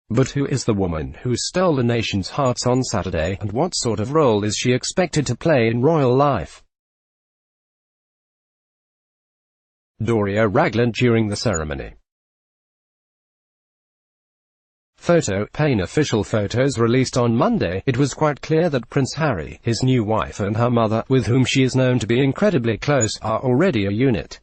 But who is the woman who stole the nation's hearts on Saturday, and what sort of role is she expected to play in royal life? Doria Ragland during the ceremony. Photo pane. Official photos released on Monday. It was quite clear that Prince Harry, his new wife and her mother, with whom she is known to be incredibly close, are already a unit.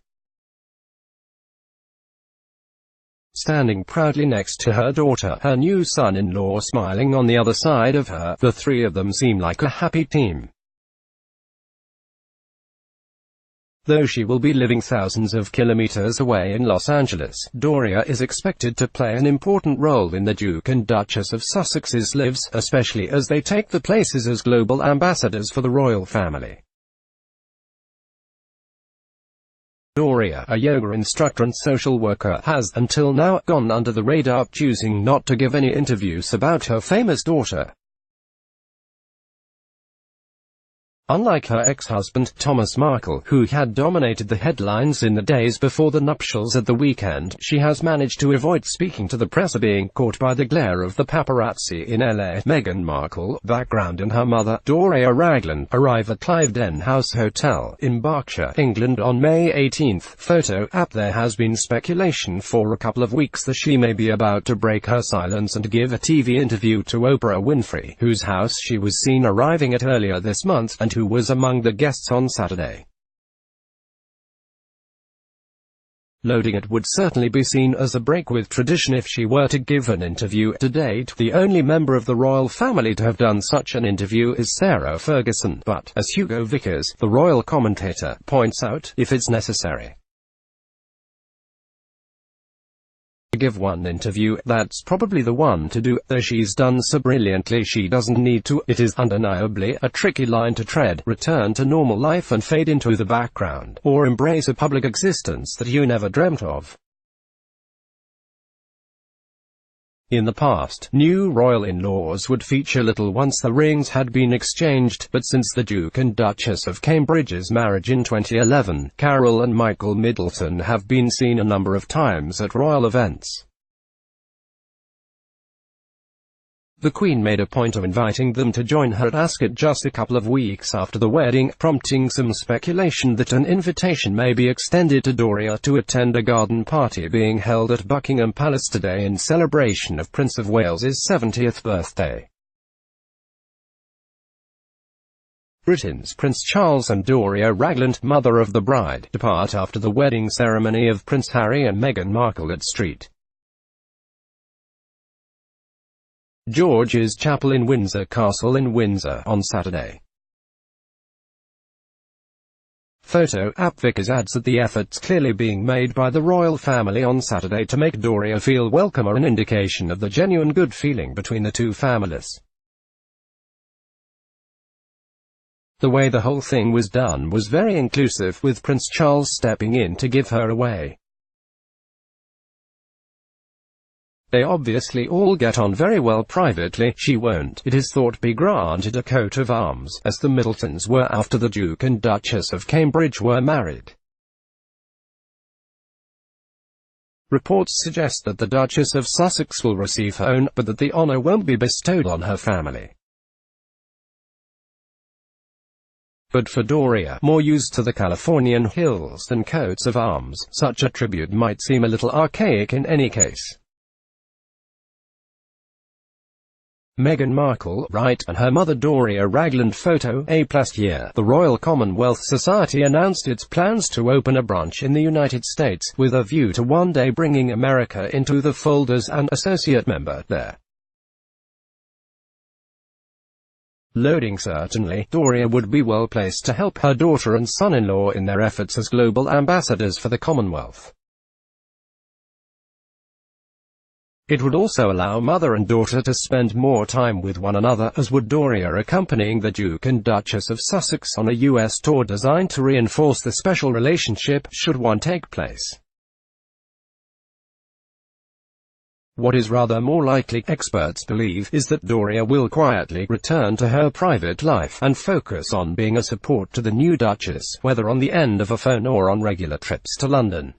Standing proudly next to her daughter, her new son-in-law smiling on the other side of her, the three of them seem like a happy team. Though she will be living thousands of kilometers away in Los Angeles, Doria is expected to play an important role in the Duke and Duchess of Sussex's lives, especially as they take the places as global ambassadors for the royal family. Doria, a yoga instructor and social worker, has, until now, gone under the radar, choosing not to give any interviews about her famous daughter. Unlike her ex-husband, Thomas Markle, who had dominated the headlines in the days before the nuptials at the weekend, she has managed to avoid speaking to the press or being caught by the glare of the paparazzi in LA. Meghan Markle, background and her mother, Doria Ragland, arrive at Cliveden House Hotel, in Berkshire, England on May 18. Photo app. There has been speculation for a couple of weeks that she may be about to break her silence and give a TV interview to Oprah Winfrey, whose house she was seen arriving at earlier this month, and who was among the guests on Saturday. Loading. It would certainly be seen as a break with tradition if she were to give an interview. To date, the only member of the royal family to have done such an interview is Sarah Ferguson, but, as Hugo Vickers, the royal commentator, points out, if it's necessary to give one interview, that's probably the one to do. Though she's done so brilliantly, she doesn't need to. It is undeniably a tricky line to tread: return to normal life and fade into the background, or embrace a public existence that you never dreamt of. In the past, new royal in-laws would feature little once the rings had been exchanged, but since the Duke and Duchess of Cambridge's marriage in 2011, Carol and Michael Middleton have been seen a number of times at royal events. The Queen made a point of inviting them to join her at Ascot just a couple of weeks after the wedding, prompting some speculation that an invitation may be extended to Doria to attend a garden party being held at Buckingham Palace today in celebration of Prince of Wales's 70th birthday. Britain's Prince Charles and Doria Ragland, mother of the bride, depart after the wedding ceremony of Prince Harry and Meghan Markle at St. George's Chapel in Windsor Castle in Windsor on Saturday. Photo app. Vickers adds that the efforts clearly being made by the royal family on Saturday to make Doria feel welcome are an indication of the genuine good feeling between the two families. The way the whole thing was done was very inclusive, with Prince Charles stepping in to give her away. They obviously all get on very well privately. She won't, it is thought, be granted a coat of arms, as the Middletons were after the Duke and Duchess of Cambridge were married. Reports suggest that the Duchess of Sussex will receive her own, but that the honour won't be bestowed on her family. But for Doria, more used to the Californian hills than coats of arms, such a tribute might seem a little archaic in any case. Meghan Markle, right, and her mother Doria Ragland. Photo A. Last year, the Royal Commonwealth Society announced its plans to open a branch in the United States, with a view to one day bringing America into the fold as an associate member there. Loading. Certainly, Doria would be well placed to help her daughter and son-in-law in their efforts as global ambassadors for the Commonwealth. It would also allow mother and daughter to spend more time with one another, as would Doria accompanying the Duke and Duchess of Sussex on a US tour designed to reinforce the special relationship, should one take place. What is rather more likely, experts believe, is that Doria will quietly return to her private life, and focus on being a support to the new Duchess, whether on the end of a phone or on regular trips to London.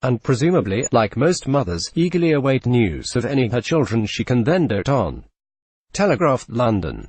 and presumably, like most mothers, eagerly await news of any of her children she can then dote on. Telegraph, London.